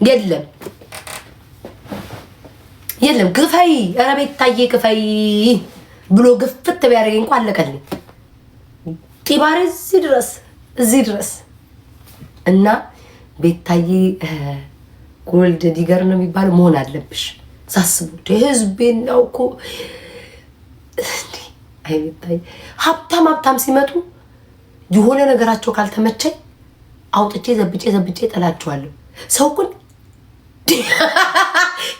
የለም ግፋይ ኧረ ቤታዬ ግፋይ ብሎ ግፍት ቢያደርገኝ እንኳን አለቀልኝ። ጢባሬ እዚህ ድረስ እና ቤታዬ ጎልድ ዲገር ነው የሚባለው መሆን አለብሽ። ሳስቡት ህዝቤን ነው እኮ አይ ቤታዬ ሀብታም ሲመጡ የሆነ ነገራቸው ካልተመቸኝ አውጥቼ ዘብጬ ጠላቸዋለሁ። ሰው ግን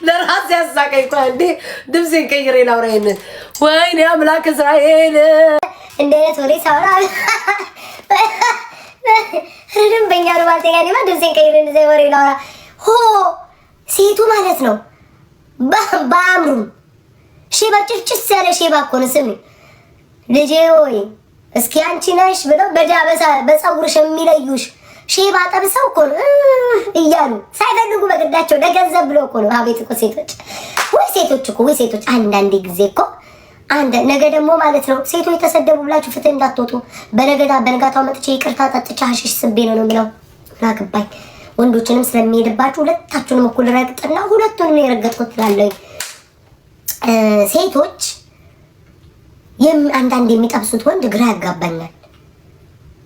ለራስ ያሳቀኝ እኮ እንዴ ድምጼን ቀይሬ ላውራዬን ወይኔ አምላክ እስራኤል እንዴት ወሬ ሳውራ ረድም በእኛ ነው ባልተጋኒማ ድምጼን ቀይሬ እንደዚህ ወሬ ላውራ ሆ ሴቱ ማለት ነው በአምሩ ሼባ ጭጭስ ያለ ሼባ እኮ ነው። ስሚ ልጄ ሆይ እስኪ አንቺ ነሽ ብለው በዳበሳ በፀጉርሽ የሚለዩሽ ሼባ ጠብሰው እኮ ነው እያሉ ሳይፈልጉ በግዳቸው ለገንዘብ ብሎ እኮ ነው። አቤት እኮ ሴቶች አንዳንዴ ጊዜ እኮ ነገ ደግሞ ማለት ነው ሴቶች ተሰደቡ ብላችሁ ፍትህ እንዳትወጡ በነጋታው መጥቼ ይቅርታ ጠጥቼ ሀሽሽ ስቤ ነው የሚለው ላግባኝ። ወንዶችንም ስለሚሄድባችሁ ሁለታችሁንም እኩል ረግጥና ሁለቱንም የረገጥኩት ትላለኝ። ሴቶች አንዳንድ የሚጠብሱት ወንድ ግራ ያጋባኛል።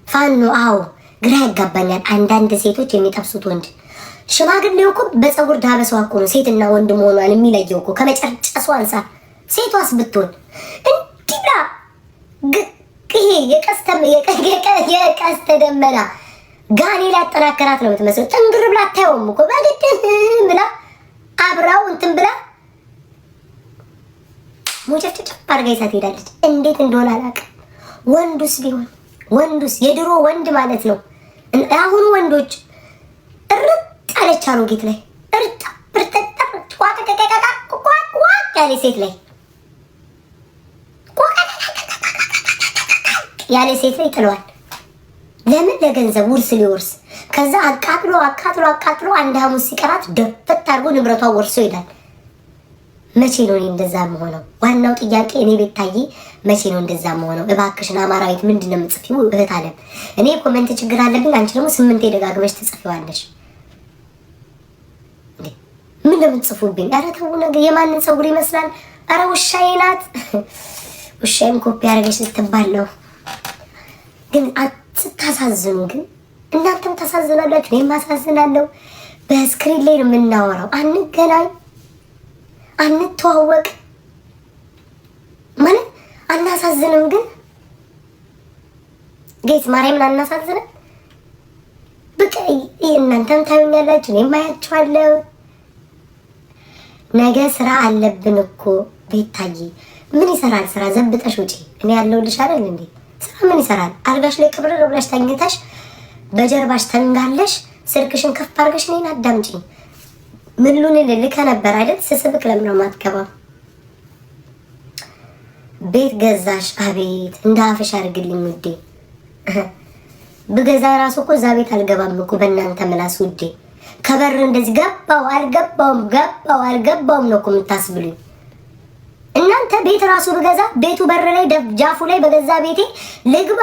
ፋኖ አዎ ግራ ያጋባኛል። አንዳንድ ሴቶች የሚጠብሱት ወንድ ሽማግሌው እኮ በፀጉር ዳበሷ እኮ ነው ሴትና ወንድ መሆኗን የሚለየው እኮ ከመጨርጨሱ አንፃር። ሴቷስ ብትሆን እንዲላ ይሄ የቀስተ ደመና ጋኔ ላጠናከራት ነው የምትመስለው። ጥንግር ብላ አታየውም እኮ በግድ ብላ አብራው እንትን ብላ ሞጨጭጭ አድርጋ ይዛት ሄዳለች። እንዴት እንደሆነ አላውቅም። ወንዱስ የድሮ ወንድ ማለት ነው። አሁኑ ወንዶች እርጥ አለች አሮጊት ላይ እርጥ ብርጠጠር ያለ ሴት ላይ ያለ ሴት ላይ ጥለዋል። ለምን? ለገንዘብ ውርስ ሊወርስ ከዛ አቃጥሎ አንድ ሐሙስ ሲቀራት ደፈት አድርጎ ንብረቷ ወርሶ ይሄዳል። መቼ ነው እንደዛ መሆነው? ዋናው ጥያቄ እኔ ቤታዬ መቼ ነው እንደዛ መሆነው? እባክሽን አማራዊት ምንድነው የምጽፊው? እህት አለም እኔ ኮሜንት ችግር አለብኝ፣ አንቺ ደግሞ 8 ደጋግመሽ ትጽፊዋለሽ። ምን እንደምትጽፉብኝ? ኧረ ተው ነገር የማንን ፀጉር ይመስላል? ኧረ ውሻዬ ናት። ውሻዬም ኮፒ አደረገሽ ስትባል ነው። ግን ስታሳዝኑ ግን እናንተም ታሳዝናላችሁ፣ እኔም አሳዝናለሁ። በስክሪን ላይ ነው የምናወራው። አንገናኝ፣ አንተዋወቅ ማለት አናሳዝንም። ግን ጌት ማርያምን አናሳዝንም። በቃ እናንተም ታዩኛላችሁ፣ እኔም አያችኋለሁ። ነገ ስራ አለብን እኮ ቤታዬ። ምን ይሰራል ስራ? ዘብጠሽ ውጪ። እኔ ያለሁልሽ አይደል እንዴ? ስራ ምን ይሰራል? አልጋሽ ላይ ቅብርር ብለሽ ተኝተሽ በጀርባሽ ተንጋለሽ ስልክሽን ከፍ አድርገሽ እኔን አዳምጪ። ምን ልልከ ነበር አይደል? ስስብክ ለምን ነው የማትገባው? ቤት ገዛሽ? አቤት እንደ አፍሽ አድርግልኝ ውዴ። ብገዛ ራሱ እኮ እዛ ቤት አልገባም እኮ በእናንተ ምላስ ውዴ። ከበር እንደዚህ ገባው አልገባውም ነው እኮ የምታስብሉኝ እናንተ። ቤት ራሱ ብገዛ ቤቱ በር ላይ ጃፉ ላይ በገዛ ቤቴ ልግባ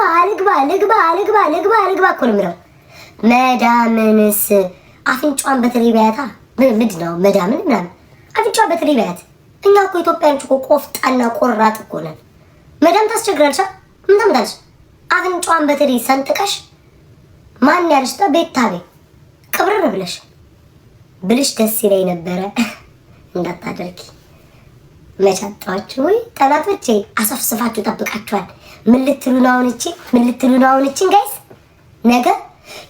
እኮ ነው የምለው። መዳምንስ አፍንጫዋን በትሪ ቢያታ ምንድነው መዳምን ምናምን አፍንጫዋን በትሪ ቢያት። እኛ እኮ ኢትዮጵያኖች እኮ ቆፍጣና ቆራጥ እኮ ነን። መዳም ታስቸግራለች። ምን ታምጣለች? አፍንጫዋን በትሪ ሰንጥቀሽ ማን ያልሽ ቤታቤ ቅብርር ብልሽ ደስ ይለኝ ነበረ። እንዳታደርጊ መቻጣችሁ ወይ ጠላቶቼ አሰፍስፋችሁ ጠብቃችኋል። ምን ልትሉ ነው አሁን እቺን ጋይስ? ነገ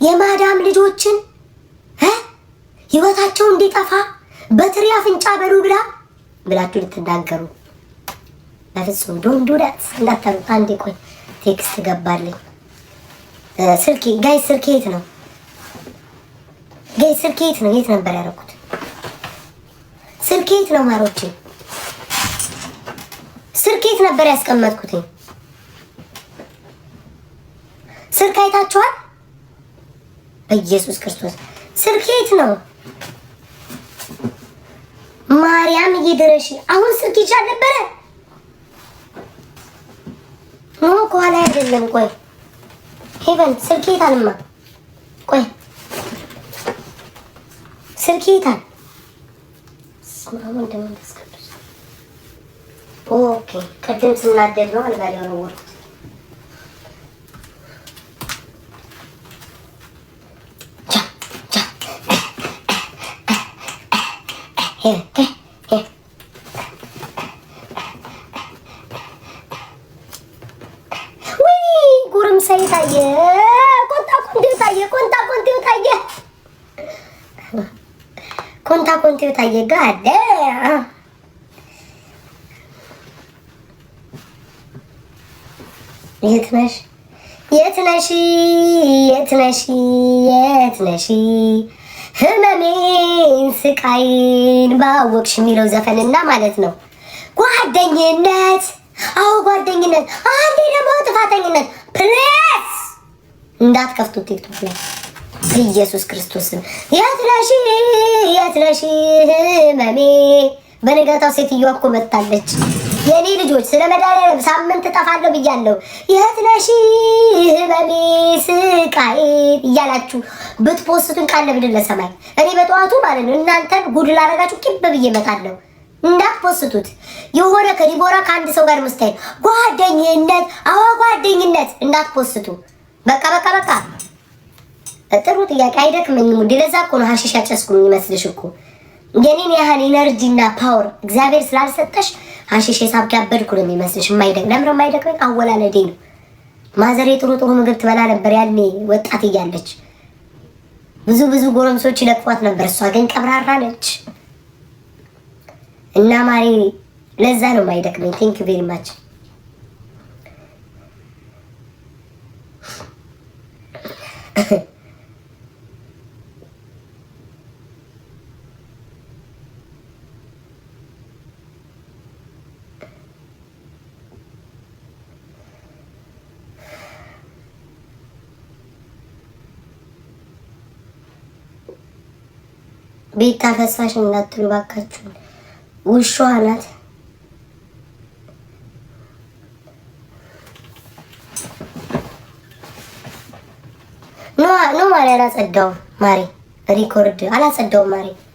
የማዳም ልጆችን ህይወታቸው እንዲጠፋ በትሪ አፍንጫ በሉ ብላችሁ ልትናገሩ በፍጹም ዶንዱዳት እንዳታሩ። አንዴ ቆይ ቴክስት ገባልኝ። ስልኬ ጋይስ ስልኬ የት ነው? ጋይስ ስልኬ የት ነው? የት ነበር ያደረኩት? ስልኬ የት ነው ማሮቼ? ስልኬ የት ነበር ያስቀመጥኩት? ስልክ አይታችኋል? በኢየሱስ ክርስቶስ ስልኬ የት ነው? ማርያም እየደረሽ አሁን ስልክ ይቻል ነበረ። ኖ ከኋላ አይደለም። ቆይ ሄቨን ስልኬ የት አልማ? ቆይ ስልክ ይታል ስማውን እንደምንደስከ ኦኬ ቅድም ስናደድ ነው አልጋ ላይ ወረወርኩት። ጉርምሳ ታየ፣ ቆንጣ ቆንጤው ታየ፣ ቆንጣ ቆንጤው ታየ፣ ቆንጣ ቆንጤው ታየ። ጋደ የት ነሽ የት ነሽ የት ነሽ የት ነሽ ህመሜን ስቃይን ባወቅሽ የሚለው ዘፈንና ማለት ነው። ጓደኝነት፣ አዎ ጓደኝነት፣ አንዴ ደግሞ ጥፋተኝነት። ፕሌስ እንዳትከፍቱት ቲክቶክ ላይ ኢየሱስ ክርስቶስን። የት ነሽ የት ነሽ ህመሜ። በነጋታው ሴትዮዋ እኮ መጣለች። የኔ ልጆች ስለ መድኃኒዓለም ሳምንት እጠፋለሁ ብያለሁ። የት ነሽ ህመሜ ስቃይ እያላችሁ ብትፖስቱን ቃል ለምድር ለሰማይ እኔ በጠዋቱ ማለት ነው እናንተን ጉድ ላደርጋችሁ ቂብ ብዬ እመጣለሁ። እንዳትፖስቱት። የሆነ ከዲቦራ ከአንድ ሰው ጋር መስታይ ጓደኝነት፣ አዎ ጓደኝነት እንዳትፖስቱ። በቃ በቃ በቃ። ጥሩ ጥያቄ አይደክመኝም እንዴ? ለዛ እኮ ነው ሀሺሽ ያጨስኩኝ ይመስልሽ እኮ የኔን ያህል ኢነርጂ እና ፓወር እግዚአብሔር ስላልሰጠሽ ሀሺሽ የሳብክ ያበድኩ ነው የሚመስልሽ። ለምሮ የማይደክመኝ አወላለዴ ነው። ማዘሬ ጥሩ ጥሩ ምግብ ትበላ ነበር ያኔ ወጣት እያለች። ብዙ ጎረምሶች ይለቅፏት ነበር። እሷ ግን ቀብራራ ነች እና ማሪ ለዛ ነው የማይደክመኝ። ቴንክ ዩ ቬሪ ማች። ቤታ ፈሳሽ እንዳትሉ ባካችሁ፣ ውሻዋ ናት። ኖ ማሪ አላጸዳውም። ማሪ ሪኮርድ አላጸዳውም። ማሪ